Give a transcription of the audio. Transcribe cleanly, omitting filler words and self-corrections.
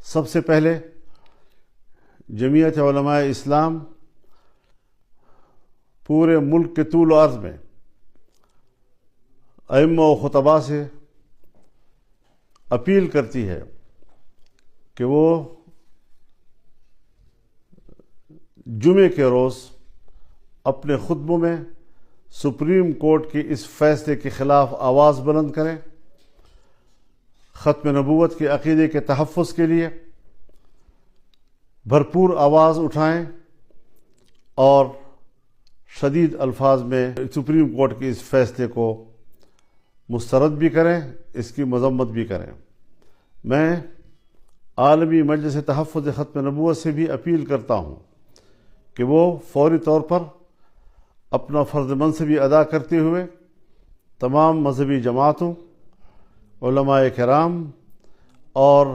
سب سے پہلے جمعیت علماء اسلام پورے ملک کے طول و عرض میں ائمہ و خطباء سے اپیل کرتی ہے کہ وہ جمعے کے روز اپنے خطبوں میں سپریم کورٹ کے اس فیصلے کے خلاف آواز بلند کریں، ختم نبوت کے عقیدے کے تحفظ کے لیے بھرپور آواز اٹھائیں اور شدید الفاظ میں سپریم کورٹ کے اس فیصلے کو مسترد بھی کریں، اس کی مذمت بھی کریں۔ میں عالمی مجلس تحفظ ختم نبوت سے بھی اپیل کرتا ہوں کہ وہ فوری طور پر اپنا فرض منصبی ادا کرتے ہوئے تمام مذہبی جماعتوں، علماء کرام اور